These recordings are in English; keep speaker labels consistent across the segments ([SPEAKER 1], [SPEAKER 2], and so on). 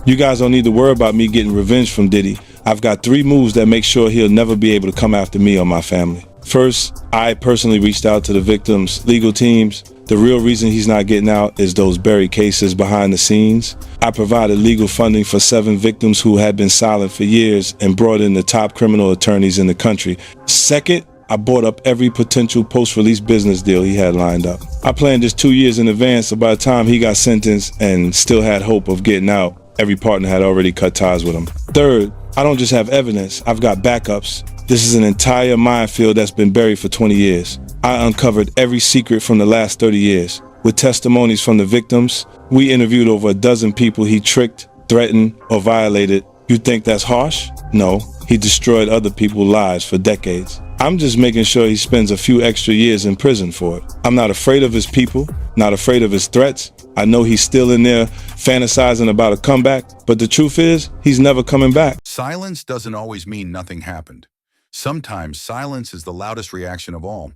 [SPEAKER 1] You guys don't need to worry about me getting revenge from Diddy. I've got 3 moves that make sure he'll never be able to come after me or my family. First, I personally reached out to the victims' legal teams. The real reason he's not getting out is those buried cases behind the scenes. I provided legal funding for 7 victims who had been silent for years and brought in the top criminal attorneys in the country. Second, I bought up every potential post-release business deal he had lined up. I planned this 2 years in advance, so by the time he got sentenced and still had hope of getting out, every partner had already cut ties with him. Third, I don't just have evidence, I've got backups. This is an entire minefield that's been buried for 20 years. I uncovered every secret from the last 30 years. With testimonies from the victims, we interviewed over a dozen people he tricked, threatened, or violated. You think that's harsh? No, he destroyed other people's lives for decades. I'm just making sure he spends a few extra years in prison for it. I'm not afraid of his people, not afraid of his threats. I know he's still in there fantasizing about a comeback, but the truth is, he's never coming back.
[SPEAKER 2] Silence doesn't always mean nothing happened. Sometimes silence is the loudest reaction of all.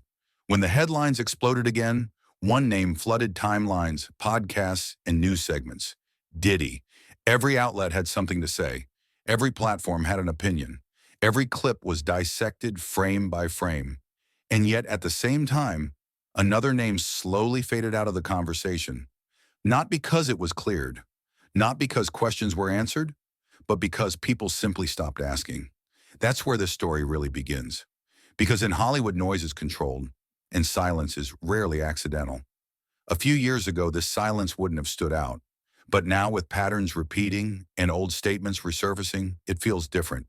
[SPEAKER 2] When the headlines exploded again, one name flooded timelines, podcasts, and news segments. Diddy. Every outlet had something to say. Every platform had an opinion. Every clip was dissected frame by frame. And yet, at the same time, another name slowly faded out of the conversation. Not because it was cleared, not because questions were answered, but because people simply stopped asking. That's where this story really begins. Because in Hollywood, noise is controlled, and silence is rarely accidental. A few years ago, this silence wouldn't have stood out. But now, with patterns repeating and old statements resurfacing, it feels different.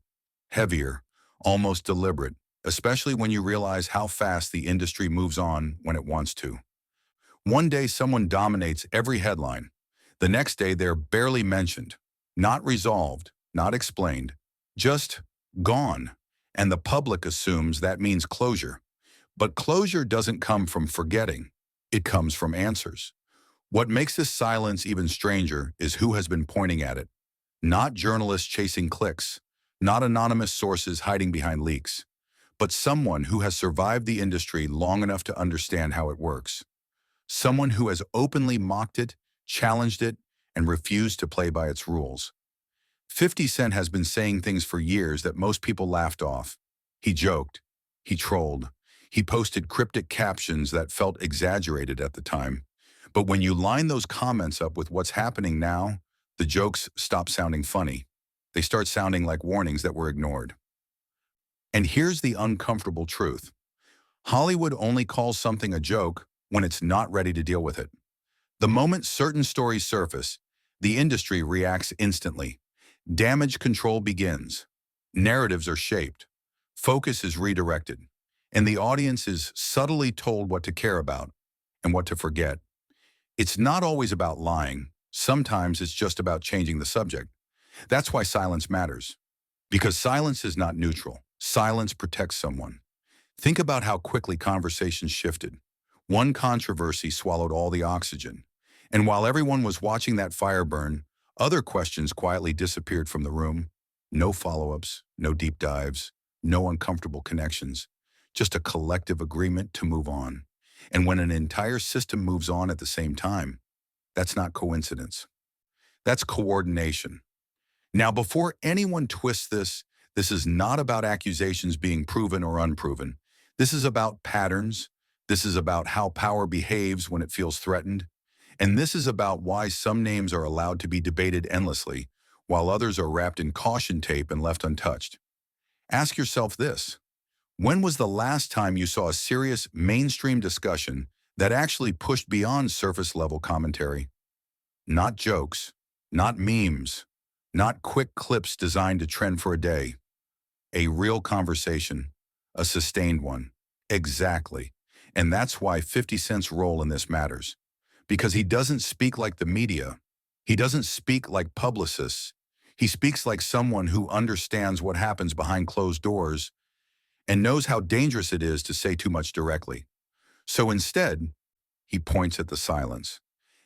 [SPEAKER 2] Heavier, almost deliberate, especially when you realize how fast the industry moves on when it wants to. One day, someone dominates every headline. The next day, they're barely mentioned, not resolved, not explained, just gone. And the public assumes that means closure. But closure doesn't come from forgetting. It comes from answers. What makes this silence even stranger is who has been pointing at it. Not journalists chasing clicks, not anonymous sources hiding behind leaks, but someone who has survived the industry long enough to understand how it works. Someone who has openly mocked it, challenged it, and refused to play by its rules. 50 Cent has been saying things for years that most people laughed off. He joked, he trolled, he posted cryptic captions that felt exaggerated at the time. But when you line those comments up with what's happening now, the jokes stop sounding funny. They start sounding like warnings that were ignored. And here's the uncomfortable truth. Hollywood only calls something a joke when it's not ready to deal with it. The moment certain stories surface, the industry reacts instantly. Damage control begins. Narratives are shaped. Focus is redirected. And the audience is subtly told what to care about and what to forget. It's not always about lying. Sometimes it's just about changing the subject. That's why silence matters. Because silence is not neutral. Silence protects someone. Think about how quickly conversations shifted. One controversy swallowed all the oxygen. And while everyone was watching that fire burn, other questions quietly disappeared from the room. No follow-ups, no deep dives, no uncomfortable connections. Just a collective agreement to move on. And when an entire system moves on at the same time, that's not coincidence. That's coordination. Now, before anyone twists this is not about accusations being proven or unproven. This is about patterns. This is about how power behaves when it feels threatened. And this is about why some names are allowed to be debated endlessly, while others are wrapped in caution tape and left untouched. Ask yourself this. When was the last time you saw a serious mainstream discussion that actually pushed beyond surface-level commentary? Not jokes, not memes, not quick clips designed to trend for a day. A real conversation, a sustained one. Exactly. And that's why 50 Cent's role in this matters. Because he doesn't speak like the media. He doesn't speak like publicists. He speaks like someone who understands what happens behind closed doors and knows how dangerous it is to say too much directly. So instead, he points at the silence.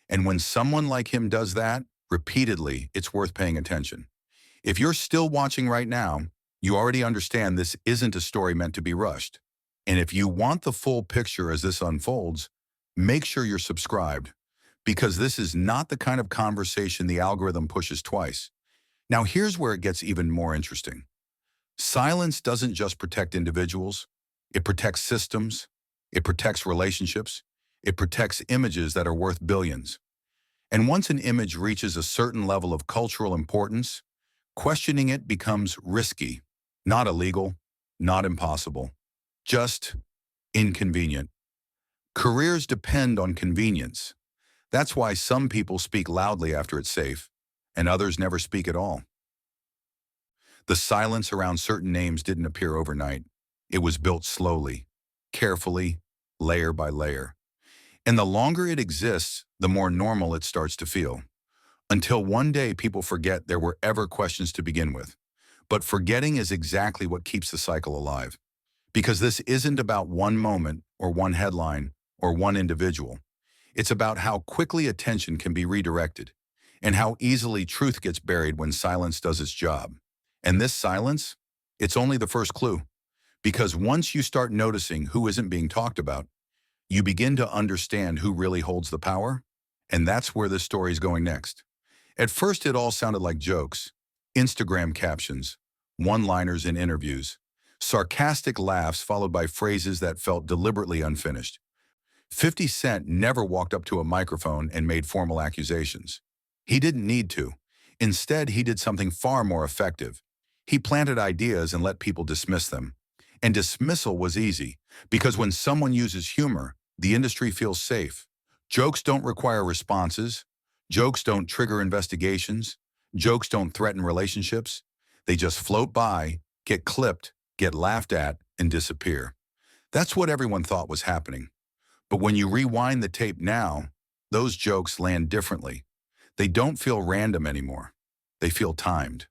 [SPEAKER 2] And when someone like him does that, repeatedly, it's worth paying attention. If you're still watching right now, you already understand this isn't a story meant to be rushed. And if you want the full picture as this unfolds, make sure you're subscribed. Because this is not the kind of conversation the algorithm pushes twice. Now here's where it gets even more interesting. Silence doesn't just protect individuals, it protects systems, it protects relationships, it protects images that are worth billions. And once an image reaches a certain level of cultural importance, questioning it becomes risky, not illegal, not impossible, just inconvenient. Careers depend on convenience. That's why some people speak loudly after it's safe, and others never speak at all. The silence around certain names didn't appear overnight. It was built slowly, carefully, layer by layer. And the longer it exists, the more normal it starts to feel. Until one day people forget there were ever questions to begin with. But forgetting is exactly what keeps the cycle alive. Because this isn't about one moment or one headline or one individual. It's about how quickly attention can be redirected and how easily truth gets buried when silence does its job. And this silence, it's only the first clue. Because once you start noticing who isn't being talked about, you begin to understand who really holds the power. And that's where this story is going next. At first, it all sounded like jokes, Instagram captions, one-liners in interviews, sarcastic laughs followed by phrases that felt deliberately unfinished. 50 Cent never walked up to a microphone and made formal accusations. He didn't need to. Instead, he did something far more effective. He planted ideas and let people dismiss them. And dismissal was easy, because when someone uses humor, the industry feels safe. Jokes don't require responses. Jokes don't trigger investigations. Jokes don't threaten relationships. They just float by, get clipped, get laughed at, and disappear. That's what everyone thought was happening. But when you rewind the tape now, those jokes land differently. They don't feel random anymore. They feel timed.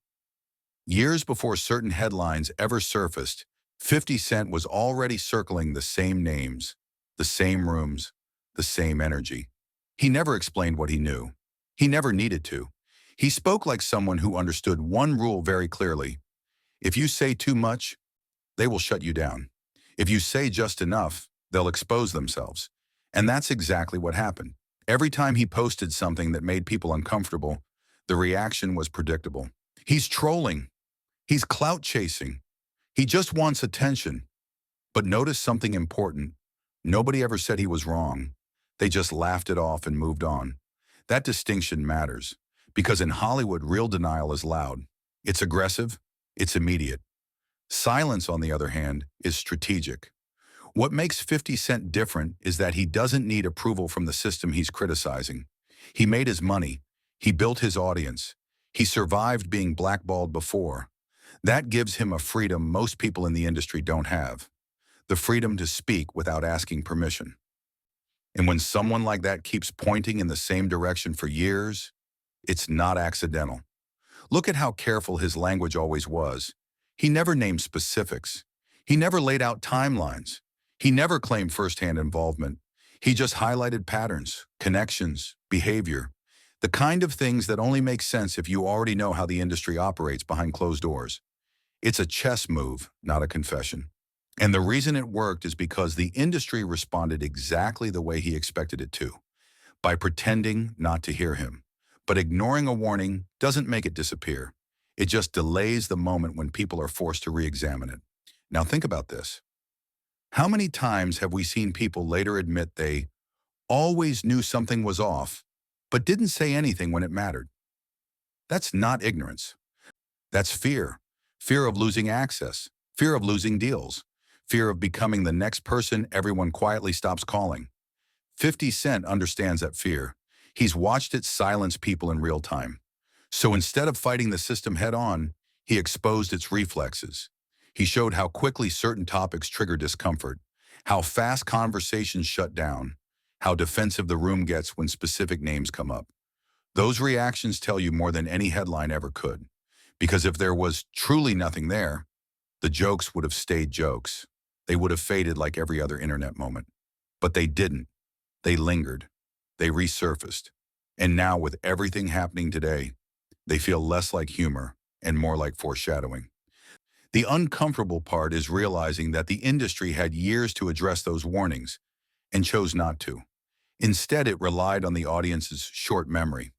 [SPEAKER 2] Years before certain headlines ever surfaced, 50 Cent was already circling the same names, the same rooms, the same energy. He never explained what he knew. He never needed to. He spoke like someone who understood one rule very clearly. If you say too much, they will shut you down. If you say just enough, they'll expose themselves. And that's exactly what happened. Every time he posted something that made people uncomfortable, the reaction was predictable. He's trolling. He's clout chasing. He just wants attention. But notice something important. Nobody ever said he was wrong. They just laughed it off and moved on. That distinction matters, because in Hollywood, real denial is loud. It's aggressive. It's immediate. Silence, on the other hand, is strategic. What makes 50 Cent different is that he doesn't need approval from the system he's criticizing. He made his money. He built his audience. He survived being blackballed before. That gives him a freedom most people in the industry don't have. The freedom to speak without asking permission. And when someone like that keeps pointing in the same direction for years, it's not accidental. Look at how careful his language always was. He never named specifics. He never laid out timelines. He never claimed firsthand involvement. He just highlighted patterns, connections, behavior, the kind of things that only make sense if you already know how the industry operates behind closed doors. It's a chess move, not a confession. And the reason it worked is because the industry responded exactly the way he expected it to, by pretending not to hear him. But ignoring a warning doesn't make it disappear. It just delays the moment when people are forced to re-examine it. Now think about this. How many times have we seen people later admit they always knew something was off, but didn't say anything when it mattered? That's not ignorance. That's fear. Fear of losing access. Fear of losing deals. Fear of becoming the next person everyone quietly stops calling. 50 Cent understands that fear. He's watched it silence people in real time. So instead of fighting the system head on, he exposed its reflexes. He showed how quickly certain topics trigger discomfort, how fast conversations shut down, how defensive the room gets when specific names come up. Those reactions tell you more than any headline ever could. Because if there was truly nothing there, the jokes would have stayed jokes. They would have faded like every other internet moment. But they didn't. They lingered. They resurfaced. And now, with everything happening today, they feel less like humor and more like foreshadowing. The uncomfortable part is realizing that the industry had years to address those warnings and chose not to. Instead, it relied on the audience's short memory.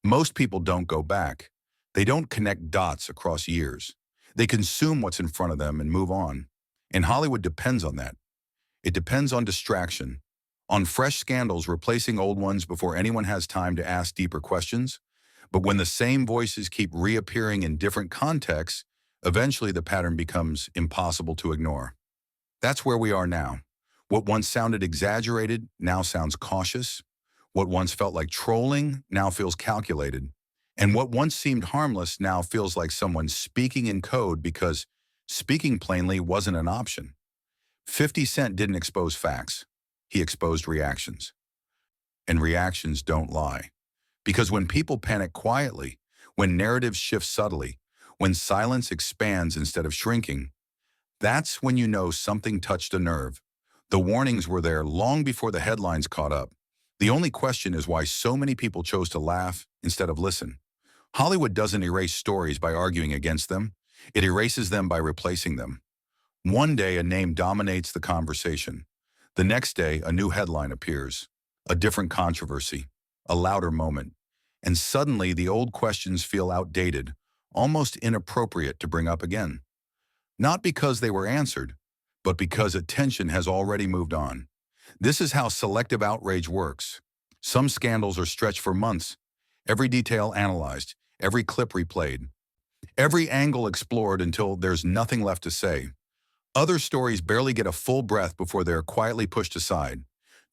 [SPEAKER 2] Most people don't go back. They don't connect dots across years. They consume what's in front of them and move on. And Hollywood depends on that. It depends on distraction, on fresh scandals replacing old ones before anyone has time to ask deeper questions. But when the same voices keep reappearing in different contexts, eventually the pattern becomes impossible to ignore. That's where we are now. What once sounded exaggerated now sounds cautious. What once felt like trolling now feels calculated. And what once seemed harmless now feels like someone speaking in code because speaking plainly wasn't an option. 50 Cent didn't expose facts. He exposed reactions. And reactions don't lie. Because when people panic quietly, when narratives shift subtly, when silence expands instead of shrinking, that's when you know something touched a nerve. The warnings were there long before the headlines caught up. The only question is why so many people chose to laugh instead of listen. Hollywood doesn't erase stories by arguing against them. It erases them by replacing them. One day, a name dominates the conversation. The next day, a new headline appears, a different controversy, a louder moment. And suddenly, the old questions feel outdated, almost inappropriate to bring up again. Not because they were answered, but because attention has already moved on. This is how selective outrage works. Some scandals are stretched for months, every detail analyzed, every clip replayed, every angle explored until there's nothing left to say. Other stories barely get a full breath before they're quietly pushed aside,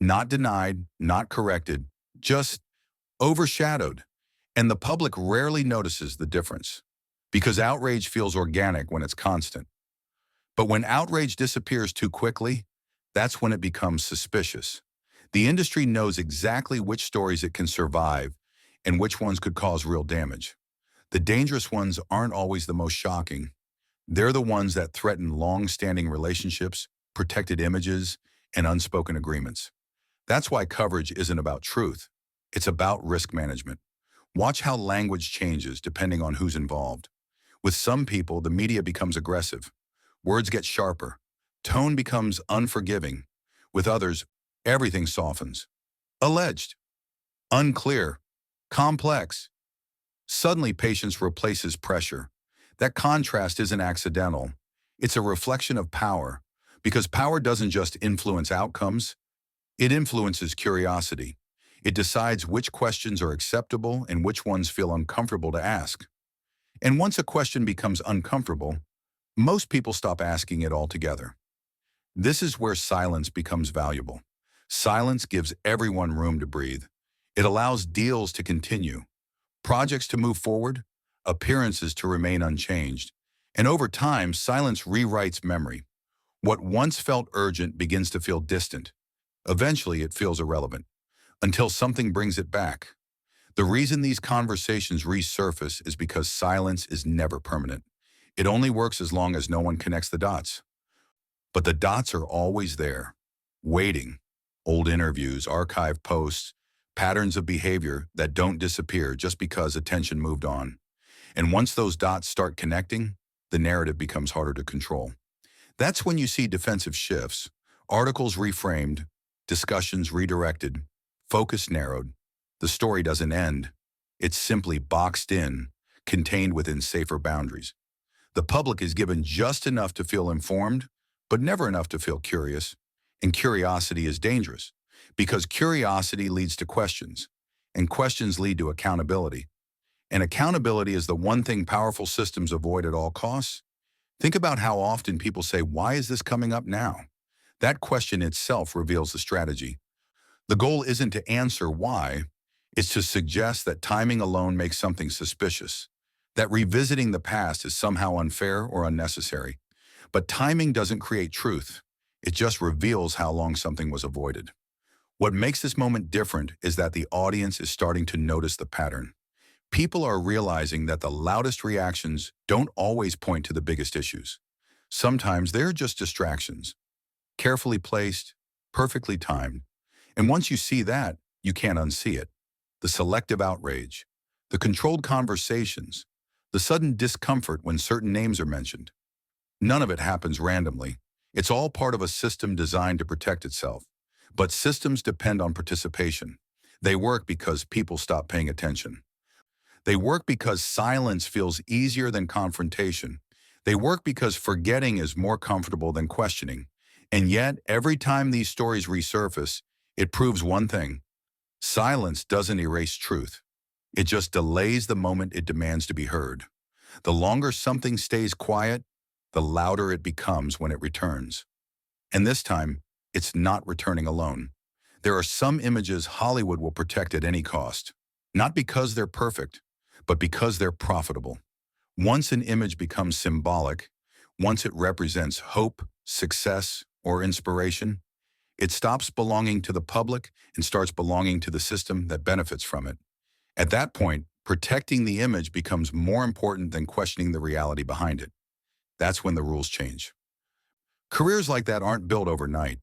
[SPEAKER 2] not denied, not corrected, just overshadowed. And the public rarely notices the difference, because outrage feels organic when it's constant. But when outrage disappears too quickly, that's when it becomes suspicious. The industry knows exactly which stories it can survive and which ones could cause real damage. The dangerous ones aren't always the most shocking. They're the ones that threaten long-standing relationships, protected images, and unspoken agreements. That's why coverage isn't about truth. It's about risk management. Watch how language changes depending on who's involved. With some people, the media becomes aggressive. Words get sharper. Tone becomes unforgiving. With others, everything softens. Alleged, unclear, complex. Suddenly, patience replaces pressure. That contrast isn't accidental. It's a reflection of power, because power doesn't just influence outcomes, it influences curiosity. It decides which questions are acceptable and which ones feel uncomfortable to ask. And once a question becomes uncomfortable, most people stop asking it altogether. This is where silence becomes valuable. Silence gives everyone room to breathe. It allows deals to continue, projects to move forward, appearances to remain unchanged. And over time, silence rewrites memory. What once felt urgent begins to feel distant. Eventually, it feels irrelevant, until something brings it back. The reason these conversations resurface is because silence is never permanent. It only works as long as no one connects the dots. But the dots are always there, waiting. Old interviews, archived posts, patterns of behavior that don't disappear just because attention moved on. And once those dots start connecting, the narrative becomes harder to control. That's when you see defensive shifts, articles reframed, discussions redirected, focus narrowed. The story doesn't end. It's simply boxed in, contained within safer boundaries. The public is given just enough to feel informed, but never enough to feel curious. And curiosity is dangerous, because curiosity leads to questions, and questions lead to accountability. And accountability is the one thing powerful systems avoid at all costs. Think about how often people say, "Why is this coming up now?" That question itself reveals the strategy. The goal isn't to answer why, it's to suggest that timing alone makes something suspicious, that revisiting the past is somehow unfair or unnecessary. But timing doesn't create truth. It just reveals how long something was avoided. What makes this moment different is that the audience is starting to notice the pattern. People are realizing that the loudest reactions don't always point to the biggest issues. Sometimes they're just distractions, carefully placed, perfectly timed. And once you see that, you can't unsee it. The selective outrage, the controlled conversations, the sudden discomfort when certain names are mentioned. None of it happens randomly. It's all part of a system designed to protect itself. But systems depend on participation. They work because people stop paying attention. They work because silence feels easier than confrontation. They work because forgetting is more comfortable than questioning. And yet, every time these stories resurface, it proves one thing. Silence doesn't erase truth. It just delays the moment it demands to be heard. The longer something stays quiet, the louder it becomes when it returns. And this time, it's not returning alone. There are some images Hollywood will protect at any cost. Not because they're perfect, but because they're profitable. Once an image becomes symbolic, once it represents hope, success, or inspiration, it stops belonging to the public and starts belonging to the system that benefits from it. At that point, protecting the image becomes more important than questioning the reality behind it. That's when the rules change. Careers like that aren't built overnight.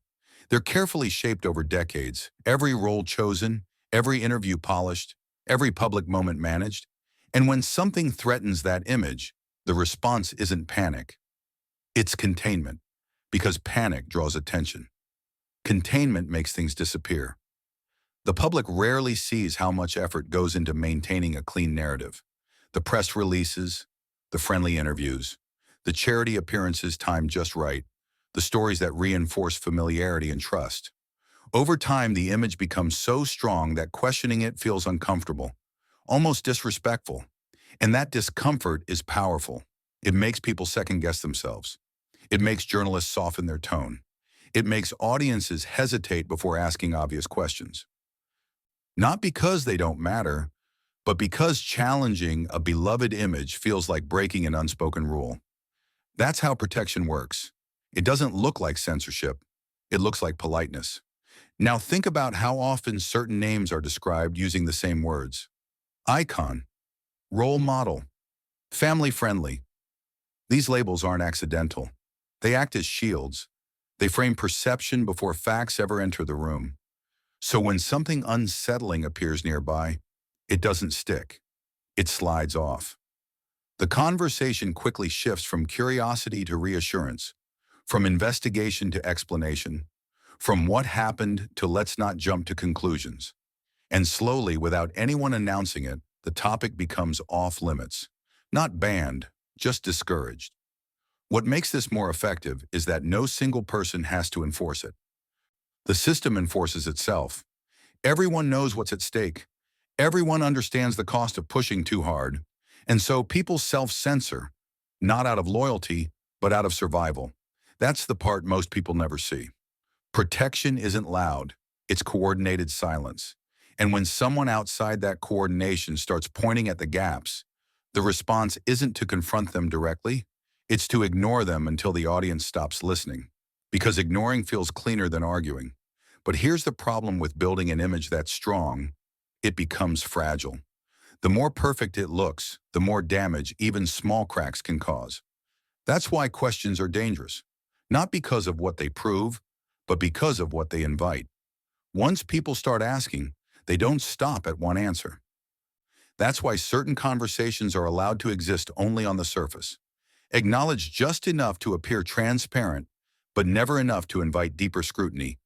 [SPEAKER 2] They're carefully shaped over decades, every role chosen, every interview polished, every public moment managed. And when something threatens that image, the response isn't panic. It's containment, because panic draws attention. Containment makes things disappear. The public rarely sees how much effort goes into maintaining a clean narrative. The press releases, the friendly interviews, the charity appearances timed just right, the stories that reinforce familiarity and trust. Over time, the image becomes so strong that questioning it feels uncomfortable, almost disrespectful. And that discomfort is powerful. It makes people second-guess themselves. It makes journalists soften their tone. It makes audiences hesitate before asking obvious questions. Not because they don't matter, but because challenging a beloved image feels like breaking an unspoken rule. That's how protection works. It doesn't look like censorship. It looks like politeness. Now think about how often certain names are described using the same words. Icon, role model, family-friendly. These labels aren't accidental. They act as shields. They frame perception before facts ever enter the room. So when something unsettling appears nearby, it doesn't stick. It slides off. The conversation quickly shifts from curiosity to reassurance, from investigation to explanation, from what happened to let's not jump to conclusions. And slowly, without anyone announcing it, the topic becomes off limits. Not banned, just discouraged. What makes this more effective is that no single person has to enforce it. The system enforces itself. Everyone knows what's at stake. Everyone understands the cost of pushing too hard. And so people self-censor, not out of loyalty, but out of survival. That's the part most people never see. Protection isn't loud. It's coordinated silence. And when someone outside that coordination starts pointing at the gaps, the response isn't to confront them directly. It's to ignore them until the audience stops listening. Because ignoring feels cleaner than arguing. But here's the problem with building an image that's strong. It becomes fragile. The more perfect it looks, the more damage even small cracks can cause. That's why questions are dangerous. Not because of what they prove, but because of what they invite. Once people start asking, they don't stop at one answer. That's why certain conversations are allowed to exist only on the surface. Acknowledge just enough to appear transparent, but never enough to invite deeper scrutiny.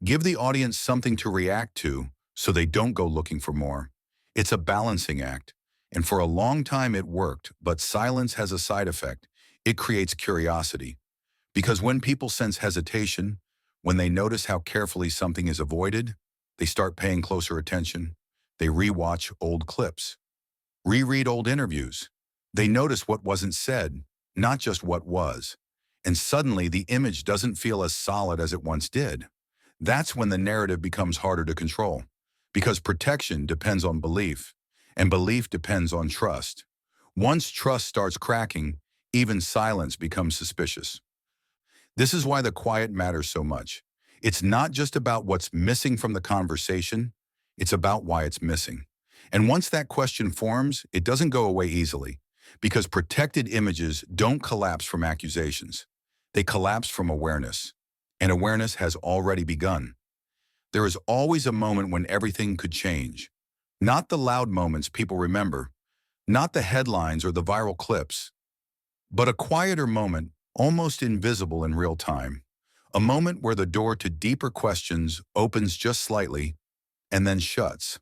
[SPEAKER 2] Give the audience something to react to so they don't go looking for more. It's a balancing act, and for a long time it worked, but silence has a side effect. It creates curiosity. Because when people sense hesitation, when they notice how carefully something is avoided, they start paying closer attention. They rewatch old clips, reread old interviews. They notice what wasn't said, not just what was. And suddenly the image doesn't feel as solid as it once did. That's when the narrative becomes harder to control. Because protection depends on belief, and belief depends on trust. Once trust starts cracking, even silence becomes suspicious. This is why the quiet matters so much. It's not just about what's missing from the conversation, it's about why it's missing. And once that question forms, it doesn't go away easily, because protected images don't collapse from accusations. They collapse from awareness, and awareness has already begun. There is always a moment when everything could change. Not the loud moments people remember, not the headlines or the viral clips, but a quieter moment, almost invisible in real time. A moment where the door to deeper questions opens just slightly and then shuts.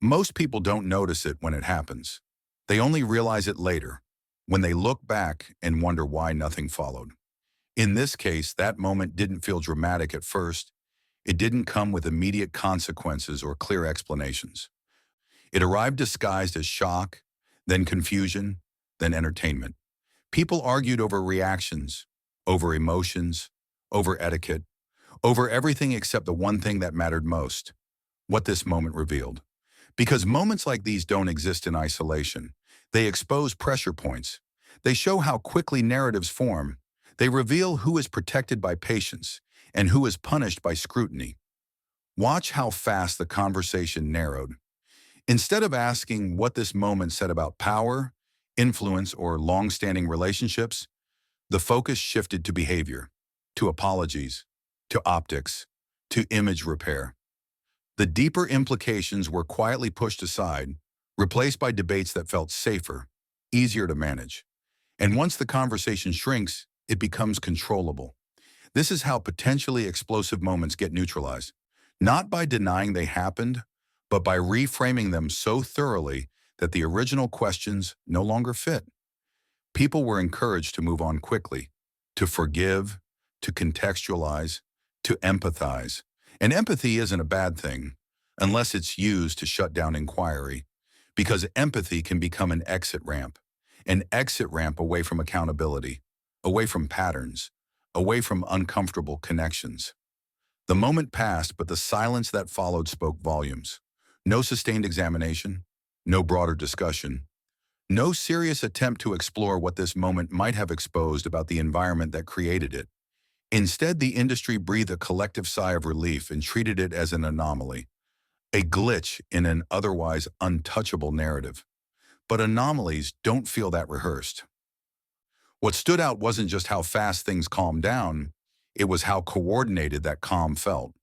[SPEAKER 2] Most people don't notice it when it happens. They only realize it later, when they look back and wonder why nothing followed. In this case, that moment didn't feel dramatic at first. It didn't come with immediate consequences or clear explanations. It arrived disguised as shock, then confusion, then entertainment. People argued over reactions, over emotions, over etiquette, over everything except the one thing that mattered most, what this moment revealed. Because moments like these don't exist in isolation. They expose pressure points. They show how quickly narratives form. They reveal who is protected by patience and who is punished by scrutiny. Watch how fast the conversation narrowed. Instead of asking what this moment said about power, influence, or long-standing relationships, the focus shifted to behavior, to apologies, to optics, to image repair. The deeper implications were quietly pushed aside, replaced by debates that felt safer, easier to manage. And once the conversation shrinks, it becomes controllable. This is how potentially explosive moments get neutralized, not by denying they happened, but by reframing them so thoroughly that the original questions no longer fit. People were encouraged to move on quickly, to forgive, to contextualize, to empathize. And empathy isn't a bad thing, unless it's used to shut down inquiry, because empathy can become an exit ramp away from accountability, away from patterns, away from uncomfortable connections. The moment passed, but the silence that followed spoke volumes. No sustained examination, no broader discussion, no serious attempt to explore what this moment might have exposed about the environment that created it. Instead, the industry breathed a collective sigh of relief and treated it as an anomaly, a glitch in an otherwise untouchable narrative. But anomalies don't feel that rehearsed. What stood out wasn't just how fast things calmed down, it was how coordinated that calm felt.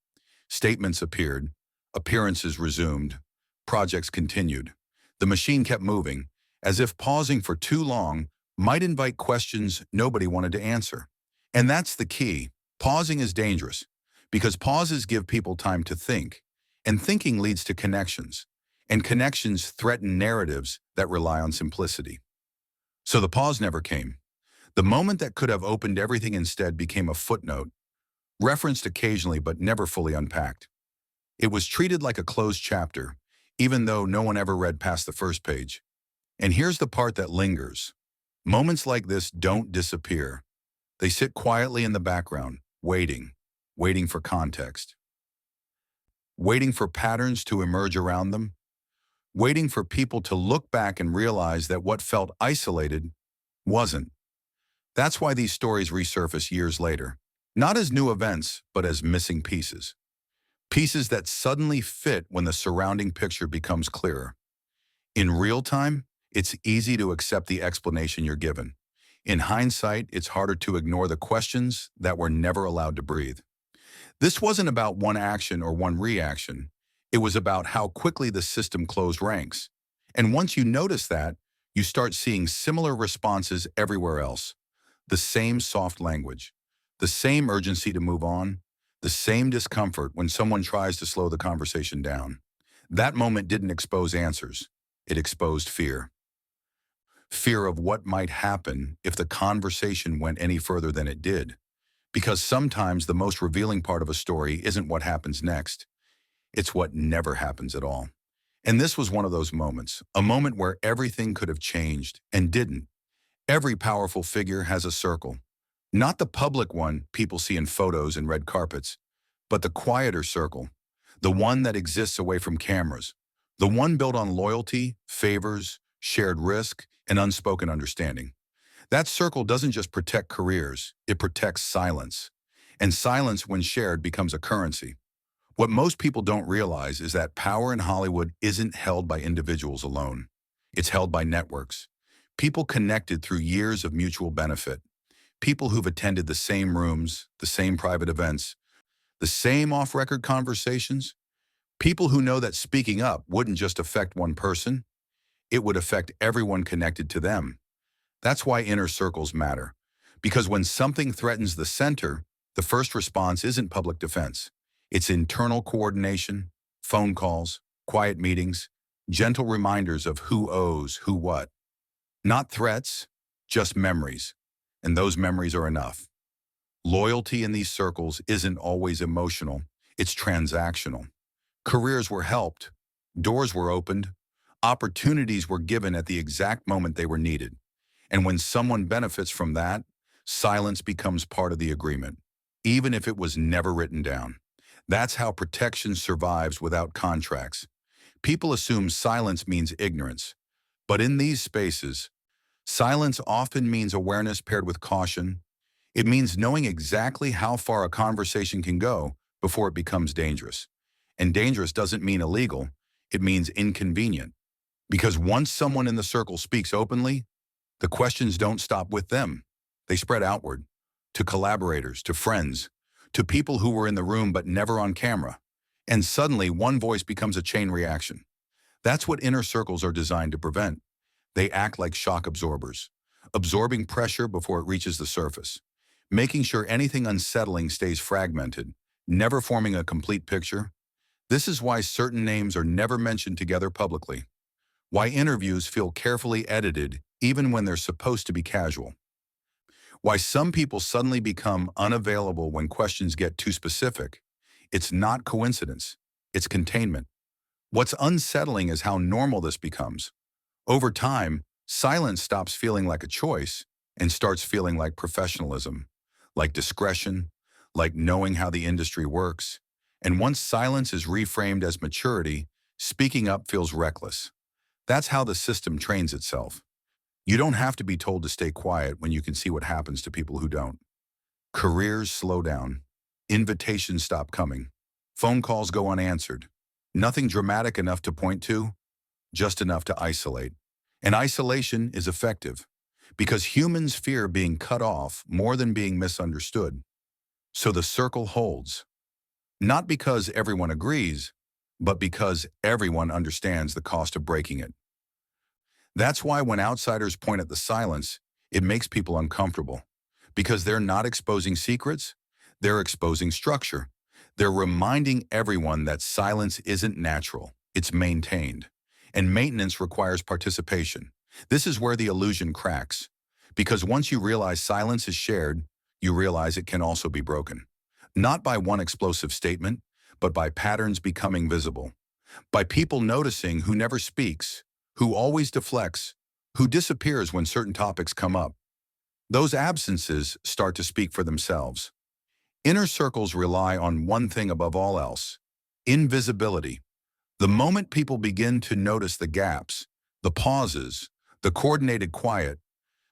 [SPEAKER 2] Statements appeared, appearances resumed, projects continued. The machine kept moving, as if pausing for too long might invite questions nobody wanted to answer. And that's the key. Pausing is dangerous, because pauses give people time to think, and thinking leads to connections, and connections threaten narratives that rely on simplicity. So the pause never came. The moment that could have opened everything instead became a footnote, referenced occasionally but never fully unpacked. It was treated like a closed chapter, even though no one ever read past the first page. And here's the part that lingers. Moments like this don't disappear. They sit quietly in the background, waiting for context, waiting for patterns to emerge around them, waiting for people to look back and realize that what felt isolated wasn't. That's why these stories resurface years later, not as new events, but as missing pieces. Pieces that suddenly fit when the surrounding picture becomes clearer. In real time, it's easy to accept the explanation you're given. In hindsight, it's harder to ignore the questions that were never allowed to breathe. This wasn't about one action or one reaction. It was about how quickly the system closed ranks. And once you notice that, you start seeing similar responses everywhere else. The same soft language, the same urgency to move on, the same discomfort when someone tries to slow the conversation down. That moment didn't expose answers. It exposed fear. Fear of what might happen if the conversation went any further than it did. Because sometimes the most revealing part of a story isn't what happens next. It's what never happens at all. And this was one of those moments, a moment where everything could have changed and didn't. Every powerful figure has a circle. Not the public one people see in photos and red carpets, but the quieter circle, the one that exists away from cameras, the one built on loyalty, favors, shared risk, and unspoken understanding. That circle doesn't just protect careers, it protects silence. And silence, when shared, becomes a currency. What most people don't realize is that power in Hollywood isn't held by individuals alone. It's held by networks. People connected through years of mutual benefit. People who've attended the same rooms, the same private events, the same off-record conversations. People who know that speaking up wouldn't just affect one person, it would affect everyone connected to them. That's why inner circles matter. Because when something threatens the center, the first response isn't public defense. It's internal coordination, phone calls, quiet meetings, gentle reminders of who owes who what. Not threats, just memories. And those memories are enough. Loyalty in these circles isn't always emotional, it's transactional. Careers were helped, doors were opened, opportunities were given at the exact moment they were needed. And when someone benefits from that, silence becomes part of the agreement, even if it was never written down. That's how protection survives without contracts. People assume silence means ignorance, but in these spaces, silence often means awareness paired with caution. It means knowing exactly how far a conversation can go before it becomes dangerous. And dangerous doesn't mean illegal, it means inconvenient. Because once someone in the circle speaks openly, the questions don't stop with them. They spread outward, to collaborators, to friends, to people who were in the room but never on camera. And suddenly, one voice becomes a chain reaction. That's what inner circles are designed to prevent. They act like shock absorbers, absorbing pressure before it reaches the surface, making sure anything unsettling stays fragmented, never forming a complete picture. This is why certain names are never mentioned together publicly, why interviews feel carefully edited even when they're supposed to be casual, why some people suddenly become unavailable when questions get too specific. It's not coincidence, it's containment. What's unsettling is how normal this becomes. Over time, silence stops feeling like a choice and starts feeling like professionalism, like discretion, like knowing how the industry works. And once silence is reframed as maturity, speaking up feels reckless. That's how the system trains itself. You don't have to be told to stay quiet when you can see what happens to people who don't. Careers slow down. Invitations stop coming. Phone calls go unanswered. Nothing dramatic enough to point to, just enough to isolate. And isolation is effective because humans fear being cut off more than being misunderstood. So the circle holds, not because everyone agrees, but because everyone understands the cost of breaking it. That's why when outsiders point at the silence, it makes people uncomfortable, because they're not exposing secrets, they're exposing structure. They're reminding everyone that silence isn't natural, it's maintained. And maintenance requires participation. This is where the illusion cracks, because once you realize silence is shared, you realize it can also be broken. Not by one explosive statement, but by patterns becoming visible. By people noticing who never speaks, who always deflects, who disappears when certain topics come up. Those absences start to speak for themselves. Inner circles rely on one thing above all else: invisibility. The moment people begin to notice the gaps, the pauses, the coordinated quiet,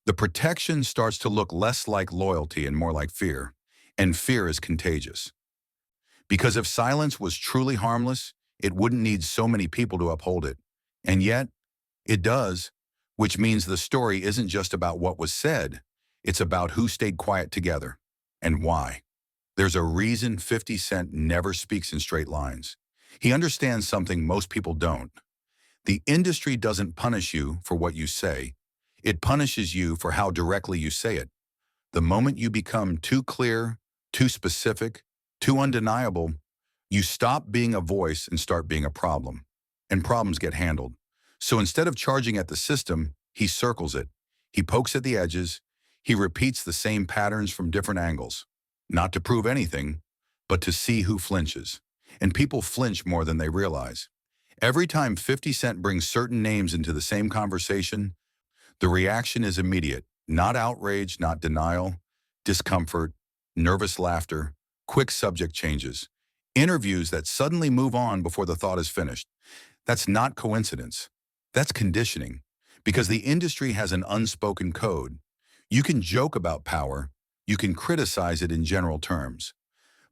[SPEAKER 2] the protection starts to look less like loyalty and more like fear. And fear is contagious. Because if silence was truly harmless, it wouldn't need so many people to uphold it. And yet, it does, which means the story isn't just about what was said, it's about who stayed quiet together and why. There's a reason 50 Cent never speaks in straight lines. He understands something most people don't. The industry doesn't punish you for what you say. It punishes you for how directly you say it. The moment you become too clear, too specific, too undeniable, you stop being a voice and start being a problem. And problems get handled. So instead of charging at the system, he circles it. He pokes at the edges. He repeats the same patterns from different angles. Not to prove anything, but to see who flinches. And people flinch more than they realize. Every time 50 Cent brings certain names into the same conversation, the reaction is immediate. Not outrage, not denial, discomfort, nervous laughter, quick subject changes, interviews that suddenly move on before the thought is finished. That's not coincidence. That's conditioning. Because the industry has an unspoken code. You can joke about power, you can criticize it in general terms.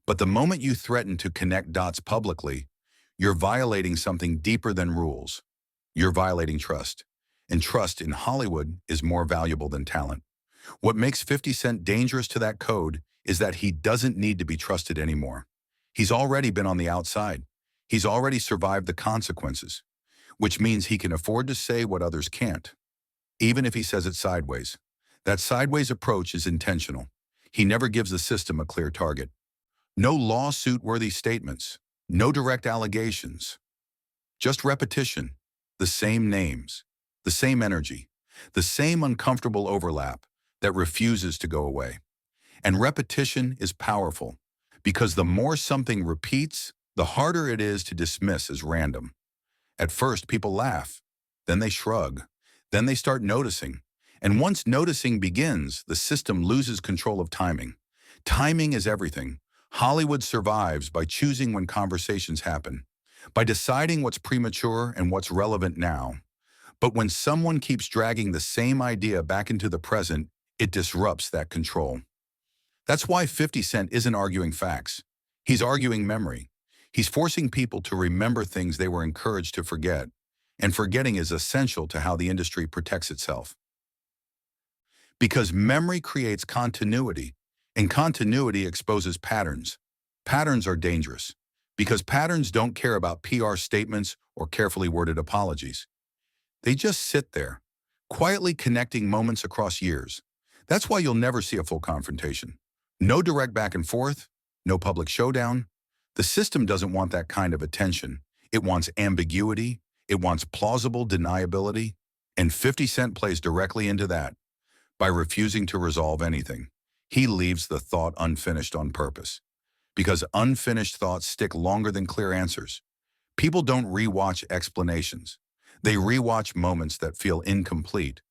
[SPEAKER 2] But the moment you threaten to connect dots publicly, you're violating something deeper than rules. You're violating trust. And trust in Hollywood is more valuable than talent. What makes 50 Cent dangerous to that code is that he doesn't need to be trusted anymore. He's already been on the outside. He's already survived the consequences, which means he can afford to say what others can't, even if he says it sideways. That sideways approach is intentional. He never gives the system a clear target. No lawsuit-worthy statements, no direct allegations, just repetition. the same names, the same energy, the same uncomfortable overlap that refuses to go away. And repetition is powerful because the more something repeats, the harder it is to dismiss as random. At first, people laugh, then they shrug, then they start noticing. And once noticing begins, the system loses control of timing. Timing is everything. Hollywood survives by choosing when conversations happen, by deciding what's premature and what's relevant now. But when someone keeps dragging the same idea back into the present, it disrupts that control. That's why 50 Cent isn't arguing facts. He's arguing memory. He's forcing people to remember things they were encouraged to forget. And forgetting is essential to how the industry protects itself. Because memory creates continuity, and continuity exposes patterns. Patterns are dangerous, because patterns don't care about PR statements or carefully worded apologies. They just sit there, quietly connecting moments across years. That's why you'll never see a full confrontation. No direct back and forth, no public showdown. The system doesn't want that kind of attention. It wants ambiguity. It wants plausible deniability. And 50 Cent plays directly into that. By refusing to resolve anything, he leaves the thought unfinished on purpose. Because unfinished thoughts stick longer than clear answers. People don't rewatch explanations. They rewatch moments that feel incomplete,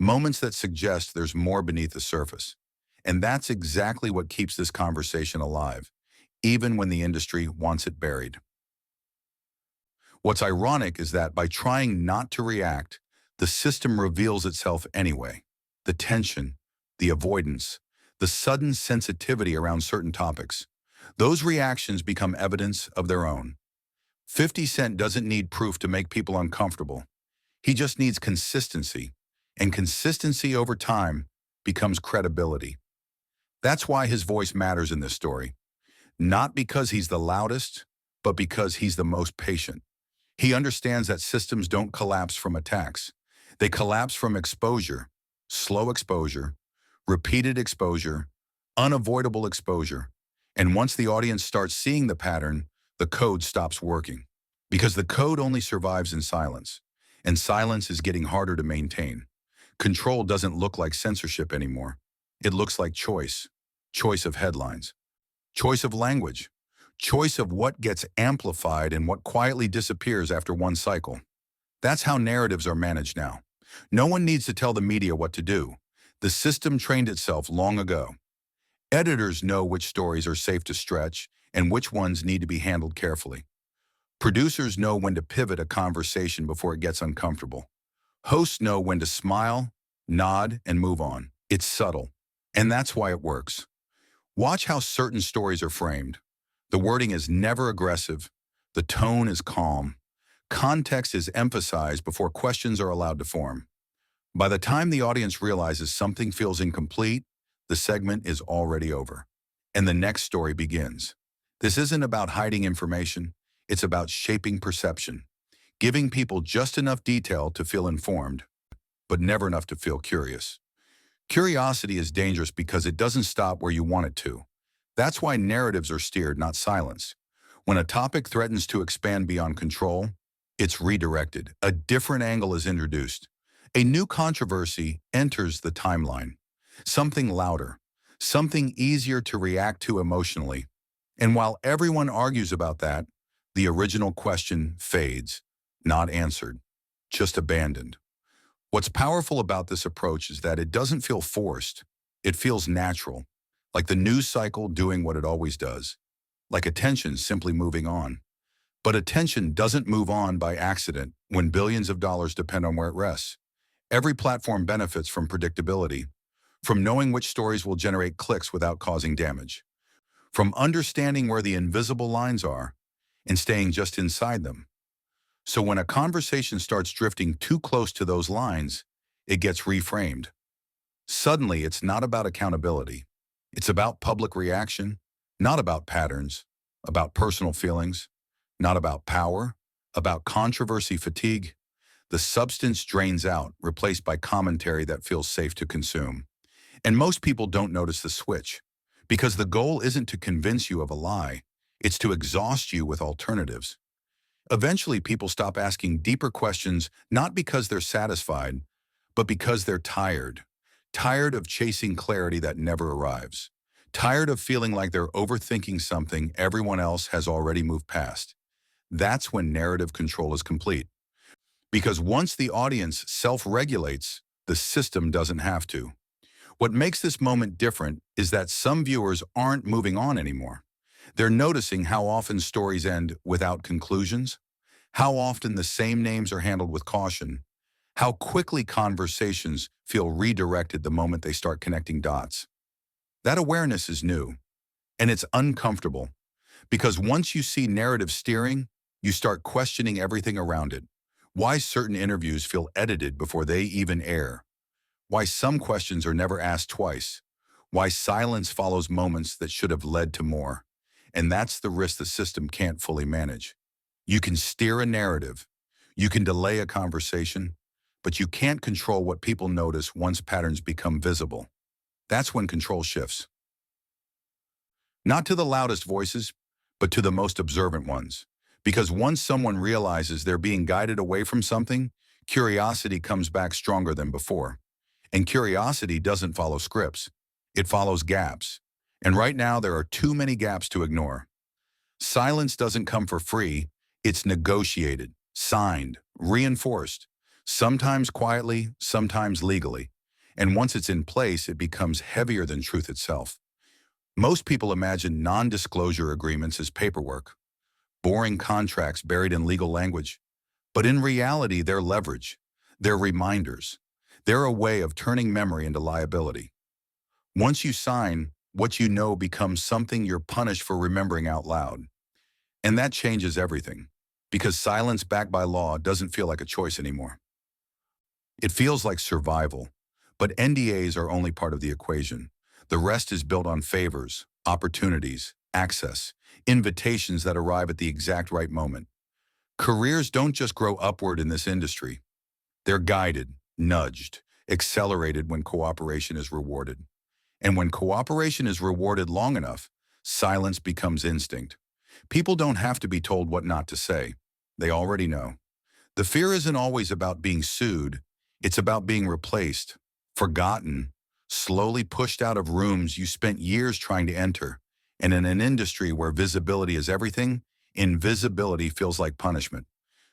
[SPEAKER 2] moments that suggest there's more beneath the surface. And that's exactly what keeps this conversation alive, even when the industry wants it buried. What's ironic is that by trying not to react, the system reveals itself anyway. The tension, the avoidance, the sudden sensitivity around certain topics. Those reactions become evidence of their own. 50 Cent doesn't need proof to make people uncomfortable. He just needs consistency, and consistency over time becomes credibility. That's why his voice matters in this story. Not because he's the loudest, but because he's the most patient. He understands that systems don't collapse from attacks. They collapse from exposure, slow exposure, repeated exposure, unavoidable exposure. And once the audience starts seeing the pattern, the code stops working. Because the code only survives in silence, and silence is getting harder to maintain. Control doesn't look like censorship anymore. It looks like choice. Choice of headlines. Choice of language. Choice of what gets amplified and what quietly disappears after one cycle. That's how narratives are managed now. No one needs to tell the media what to do. The system trained itself long ago. Editors know which stories are safe to stretch and which ones need to be handled carefully. Producers know when to pivot a conversation before it gets uncomfortable. Hosts know when to smile, nod, and move on. It's subtle, and that's why it works. Watch how certain stories are framed. The wording is never aggressive. The tone is calm. Context is emphasized before questions are allowed to form. By the time the audience realizes something feels incomplete, the segment is already over, and the next story begins. This isn't about hiding information. It's about shaping perception, giving people just enough detail to feel informed, but never enough to feel curious. Curiosity is dangerous because it doesn't stop where you want it to. That's why narratives are steered, not silenced. When a topic threatens to expand beyond control, it's redirected. A different angle is introduced. A new controversy enters the timeline. Something louder, something easier to react to emotionally. And while everyone argues about that, the original question fades, not answered, just abandoned. What's powerful about this approach is that it doesn't feel forced. It feels natural, like the news cycle doing what it always does, like attention simply moving on. But attention doesn't move on by accident when billions of dollars depend on where it rests. Every platform benefits from predictability, from knowing which stories will generate clicks without causing damage, from understanding where the invisible lines are and staying just inside them. So when a conversation starts drifting too close to those lines, it gets reframed. Suddenly, it's not about accountability. It's about public reaction, not about patterns, about personal feelings, not about power, about controversy fatigue. The substance drains out, replaced by commentary that feels safe to consume. And most people don't notice the switch, because the goal isn't to convince you of a lie, it's to exhaust you with alternatives. Eventually, people stop asking deeper questions, not because they're satisfied, but because they're tired. Tired of chasing clarity that never arrives. Tired of feeling like they're overthinking something everyone else has already moved past. That's when narrative control is complete. Because once the audience self-regulates, the system doesn't have to. What makes this moment different is that some viewers aren't moving on anymore. They're noticing how often stories end without conclusions, how often the same names are handled with caution, how quickly conversations feel redirected the moment they start connecting dots. That awareness is new, and it's uncomfortable, because once you see narrative steering, you start questioning everything around it. Why certain interviews feel edited before they even air. Why some questions are never asked twice. Why silence follows moments that should have led to more. And that's the risk the system can't fully manage. You can steer a narrative. You can delay a conversation, but you can't control what people notice once patterns become visible. That's when control shifts. Not to the loudest voices, but to the most observant ones. Because once someone realizes they're being guided away from something, curiosity comes back stronger than before. And curiosity doesn't follow scripts. It follows gaps. And right now, there are too many gaps to ignore. Silence doesn't come for free. It's negotiated, signed, reinforced, sometimes quietly, sometimes legally. And once it's in place, it becomes heavier than truth itself. Most people imagine non-disclosure agreements as paperwork, boring contracts buried in legal language. But in reality, they're leverage. They're reminders. They're a way of turning memory into liability. Once you sign, what you know becomes something you're punished for remembering out loud. And that changes everything, because silence backed by law doesn't feel like a choice anymore. It feels like survival, but NDAs are only part of the equation. The rest is built on favors, opportunities, access, invitations that arrive at the exact right moment. Careers don't just grow upward in this industry. They're guided, nudged, accelerated when cooperation is rewarded. And when cooperation is rewarded long enough, silence becomes instinct. People don't have to be told what not to say. They already know. The fear isn't always about being sued. It's about being replaced, forgotten, slowly pushed out of rooms you spent years trying to enter. And in an industry where visibility is everything, invisibility feels like punishment.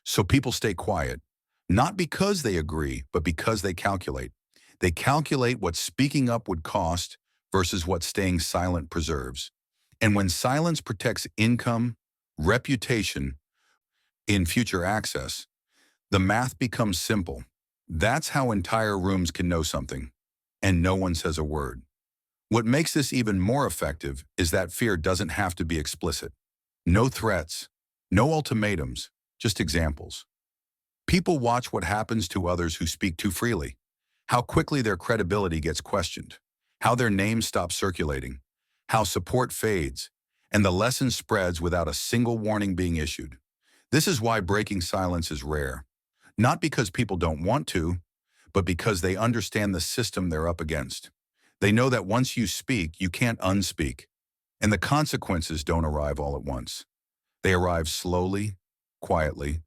[SPEAKER 2] So people stay quiet, not because they agree, but because they calculate. They calculate what speaking up would cost versus what staying silent preserves. And when silence protects income, reputation, in future access, the math becomes simple. That's how entire rooms can know something, and no one says a word. What makes this even more effective is that fear doesn't have to be explicit. No threats, no ultimatums, just examples. People watch what happens to others who speak too freely, how quickly their credibility gets questioned, how their name stops circulating, how support fades, and the lesson spreads without a single warning being issued. This is why breaking silence is rare. Not because people don't want to, but because they understand the system they're up against. They know that once you speak, you can't unspeak, and the consequences don't arrive all at once. They arrive slowly, quietly,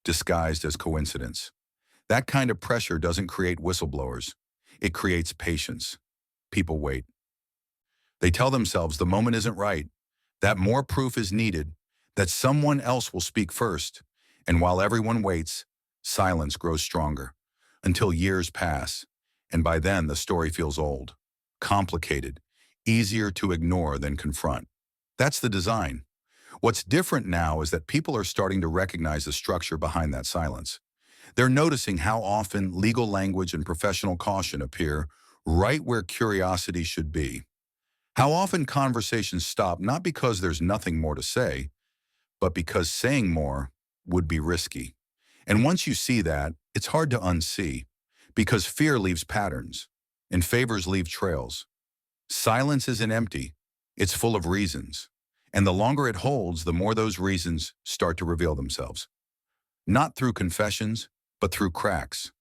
[SPEAKER 2] disguised as coincidence. That kind of pressure doesn't create whistleblowers. It creates patience. People wait. They tell themselves the moment isn't right, that more proof is needed, that someone else will speak first. And while everyone waits, silence grows stronger until years pass. And by then, the story feels old, complicated, easier to ignore than confront. That's the design. What's different now is that people are starting to recognize the structure behind that silence. They're noticing how often legal language and professional caution appear right where curiosity should be. How often conversations stop not because there's nothing more to say, but because saying more would be risky. And once you see that, it's hard to unsee, because fear leaves patterns, and favors leave trails. Silence isn't empty, it's full of reasons. And the longer it holds, the more those reasons start to reveal themselves. Not through confessions, but through cracks.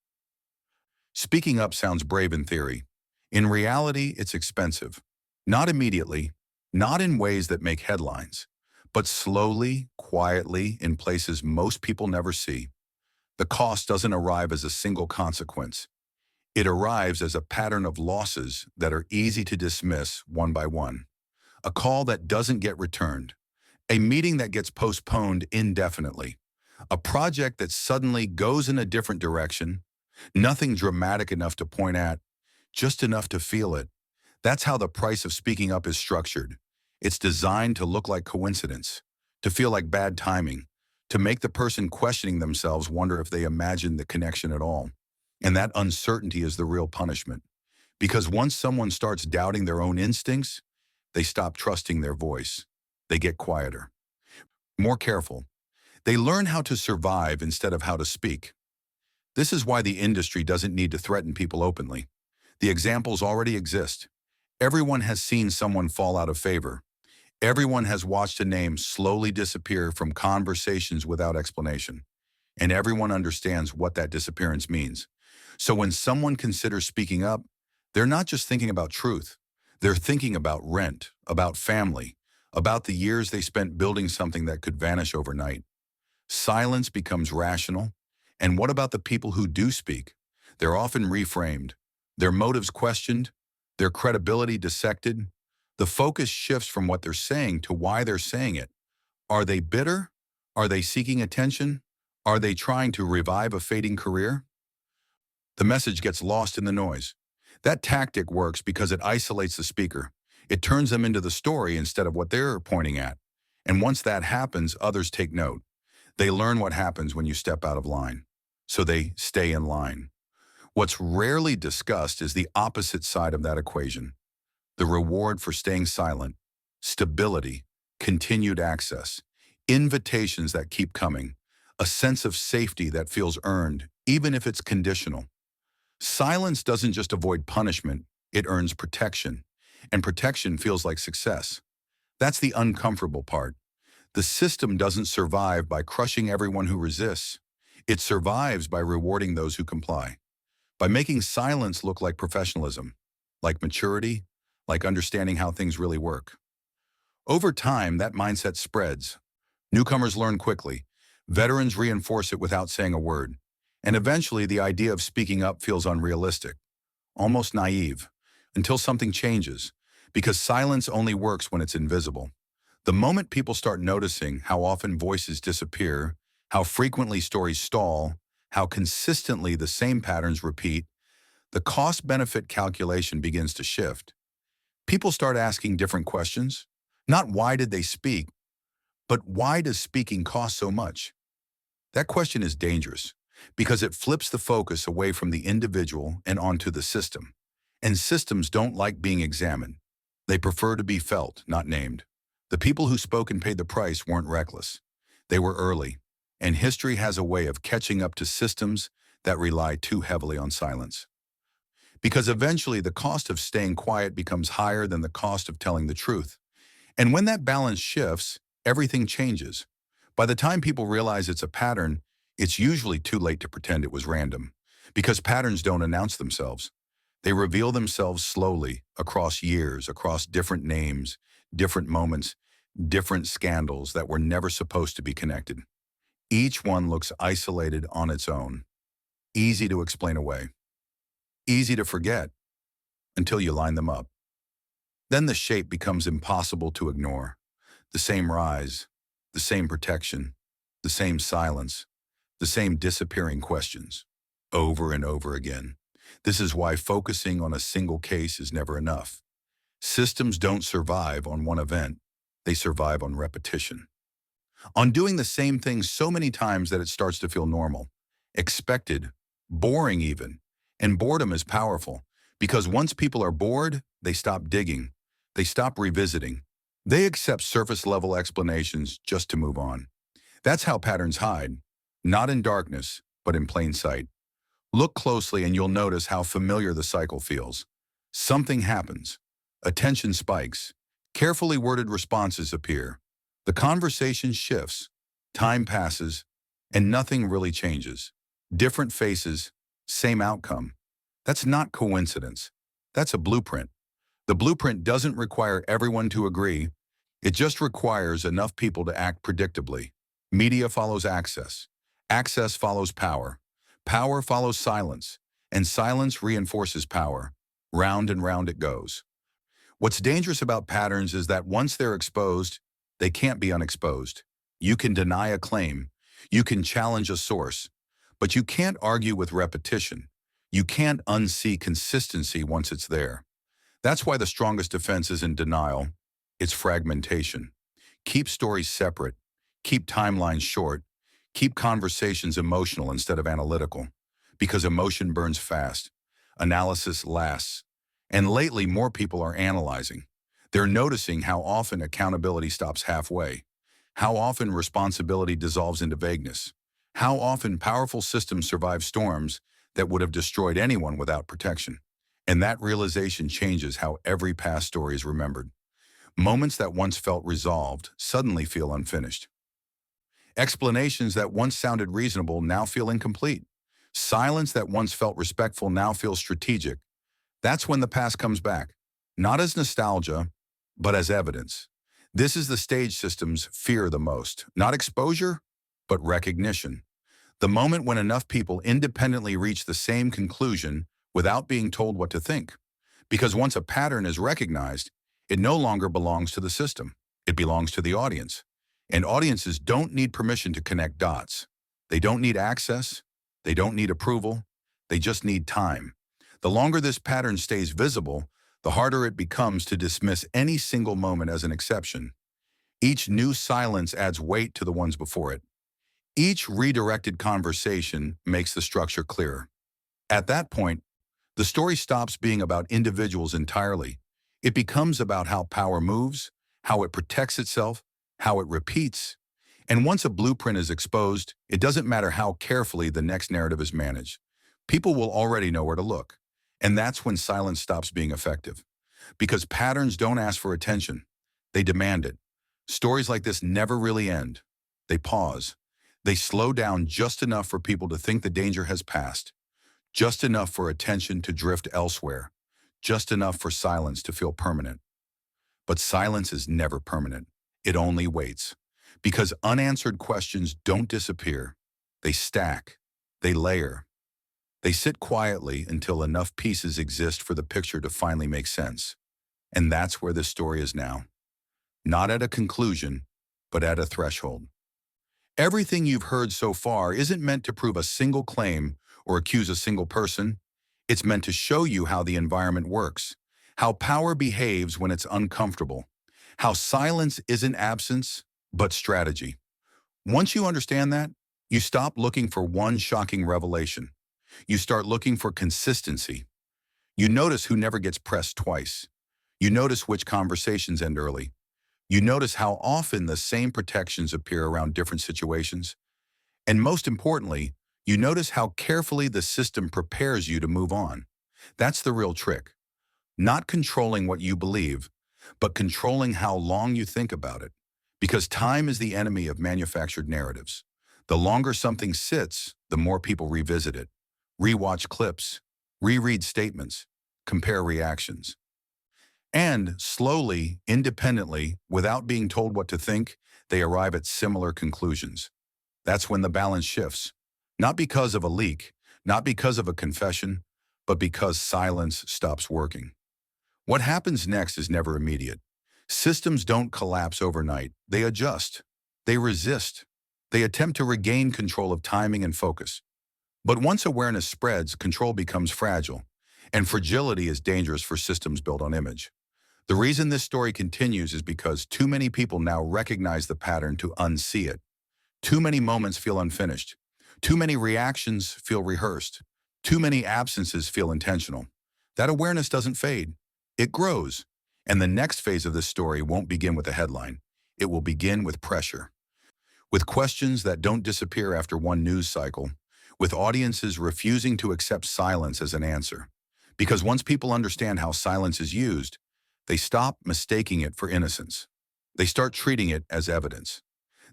[SPEAKER 2] Speaking up sounds brave in theory. In reality, it's expensive. Not immediately, not in ways that make headlines, but slowly, quietly, in places most people never see. The cost doesn't arrive as a single consequence. It arrives as a pattern of losses that are easy to dismiss one by one. A call that doesn't get returned, a meeting that gets postponed indefinitely, a project that suddenly goes in a different direction, nothing dramatic enough to point at, just enough to feel it. That's how the price of speaking up is structured. It's designed to look like coincidence, to feel like bad timing, to make the person questioning themselves wonder if they imagined the connection at all. And that uncertainty is the real punishment. Because once someone starts doubting their own instincts, they stop trusting their voice. They get quieter, more careful. They learn how to survive instead of how to speak. This is why the industry doesn't need to threaten people openly. The examples already exist. Everyone has seen someone fall out of favor. Everyone has watched a name slowly disappear from conversations without explanation. And everyone understands what that disappearance means. So when someone considers speaking up, they're not just thinking about truth. They're thinking about rent, about family, about the years they spent building something that could vanish overnight. Silence becomes rational. And what about the people who do speak? They're often reframed, their motives questioned, their credibility dissected. The focus shifts from what they're saying to why they're saying it. Are they bitter? Are they seeking attention? Are they trying to revive a fading career? The message gets lost in the noise. That tactic works because it isolates the speaker. It turns them into the story instead of what they're pointing at. And once that happens, others take note. They learn what happens when you step out of line. So they stay in line. What's rarely discussed is the opposite side of that equation. The reward for staying silent, stability, continued access, invitations that keep coming, a sense of safety that feels earned, even if it's conditional. Silence doesn't just avoid punishment, it earns protection. And protection feels like success. That's the uncomfortable part. The system doesn't survive by crushing everyone who resists. It survives by rewarding those who comply, by making silence look like professionalism, like maturity, like understanding how things really work. Over time, that mindset spreads. Newcomers learn quickly. Veterans reinforce it without saying a word. And eventually, the idea of speaking up feels unrealistic, almost naive, until something changes, because silence only works when it's invisible. The moment people start noticing how often voices disappear, how frequently stories stall, how consistently the same patterns repeat, the cost-benefit calculation begins to shift. People start asking different questions. Not why did they speak, but why does speaking cost so much? That question is dangerous because it flips the focus away from the individual and onto the system. And systems don't like being examined. They prefer to be felt, not named. The people who spoke and paid the price weren't reckless. They were early. And history has a way of catching up to systems that rely too heavily on silence. Because eventually the cost of staying quiet becomes higher than the cost of telling the truth. And when that balance shifts, everything changes. By the time people realize it's a pattern, it's usually too late to pretend it was random. Because patterns don't announce themselves. They reveal themselves slowly, across years, across different names, different moments, different scandals that were never supposed to be connected. Each one looks isolated on its own, easy to explain away, easy to forget until you line them up. Then the shape becomes impossible to ignore. The same rise, the same protection, the same silence, the same disappearing questions, over and over again. This is why focusing on a single case is never enough. Systems don't survive on one event, they survive on repetition. On doing the same thing so many times that it starts to feel normal, expected, boring even. And boredom is powerful, because once people are bored, they stop digging, they stop revisiting. They accept surface-level explanations just to move on. That's how patterns hide, not in darkness, but in plain sight. Look closely and you'll notice how familiar the cycle feels. Something happens. Attention spikes. Carefully worded responses appear. The conversation shifts. Time passes, and nothing really changes. Different faces, same outcome. That's not coincidence. That's a blueprint. The blueprint doesn't require everyone to agree. It just requires enough people to act predictably. Media follows access. Access follows power. Power follows silence. And silence reinforces power. Round and round it goes. What's dangerous about patterns is that once they're exposed, they can't be unexposed. You can deny a claim. You can challenge a source. But you can't argue with repetition. You can't unsee consistency once it's there. That's why the strongest defense isn't denial. It's fragmentation. Keep stories separate. Keep timelines short. Keep conversations emotional instead of analytical. Because emotion burns fast. Analysis lasts. And lately, more people are analyzing. They're noticing how often accountability stops halfway, how often responsibility dissolves into vagueness, how often powerful systems survive storms that would have destroyed anyone without protection. And that realization changes how every past story is remembered. Moments that once felt resolved suddenly feel unfinished. Explanations that once sounded reasonable now feel incomplete. Silence that once felt respectful now feels strategic. That's when the past comes back, not as nostalgia, but as evidence. This is the stage systems fear the most, not exposure, but recognition. The moment when enough people independently reach the same conclusion without being told what to think. Because once a pattern is recognized, it no longer belongs to the system. It belongs to the audience. And audiences don't need permission to connect dots. They don't need access. They don't need approval. They just need time. The longer this pattern stays visible, the harder it becomes to dismiss any single moment as an exception. Each new silence adds weight to the ones before it. Each redirected conversation makes the structure clearer. At that point, the story stops being about individuals entirely. It becomes about how power moves, how it protects itself, how it repeats. And once a blueprint is exposed, it doesn't matter how carefully the next narrative is managed. People will already know where to look. And that's when silence stops being effective. Because patterns don't ask for attention. They demand it. Stories like this never really end. They pause. They slow down just enough for people to think the danger has passed. Just enough for attention to drift elsewhere. Just enough for silence to feel permanent. But silence is never permanent. It only waits. Because unanswered questions don't disappear. They stack. They layer. They sit quietly until enough pieces exist for the picture to finally make sense. And that's where this story is now. Not at a conclusion, but at a threshold. Everything you've heard so far isn't meant to prove a single claim or accuse a single person. It's meant to show you how the environment works, how power behaves when it's uncomfortable, how silence isn't absence, but strategy. Once you understand that, you stop looking for one shocking revelation. You start looking for consistency. You notice who never gets pressed twice. You notice which conversations end early. You notice how often the same protections appear around different situations. And most importantly, you notice how carefully the system prepares you to move on. That's the real trick. Not controlling what you believe, but controlling how long you think about it. Because time is the enemy of manufactured narratives. The longer something sits, the more people revisit it, rewatch clips, reread statements, compare reactions. And slowly, independently, without being told what to think, they arrive at similar conclusions. That's when the balance shifts. Not because of a leak, not because of a confession, but because silence stops working. What happens next is never immediate. Systems don't collapse overnight. They adjust. They resist. They attempt to regain control of timing and focus. But once awareness spreads, control becomes fragile. And fragility is dangerous for systems built on image. The reason this story continues is because too many people now recognize the pattern to unsee it. Too many moments feel unfinished. Too many reactions feel rehearsed. Too many absences feel intentional. That awareness doesn't fade. It grows. And the next phase of this story won't begin with a headline. It will begin with pressure. With questions that don't disappear after one news cycle. With audiences refusing to accept silence as an answer. Because once people understand how silence is used, they stop mistaking it for innocence. They start treating it as evidence.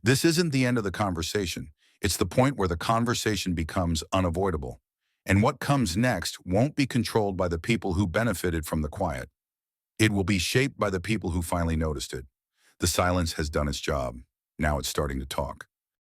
[SPEAKER 2] This isn't the end of the conversation. It's the point where the conversation becomes unavoidable. And what comes next won't be controlled by the people who benefited from the quiet. It will be shaped by the people who finally noticed it. The silence has done its job. Now it's starting to talk.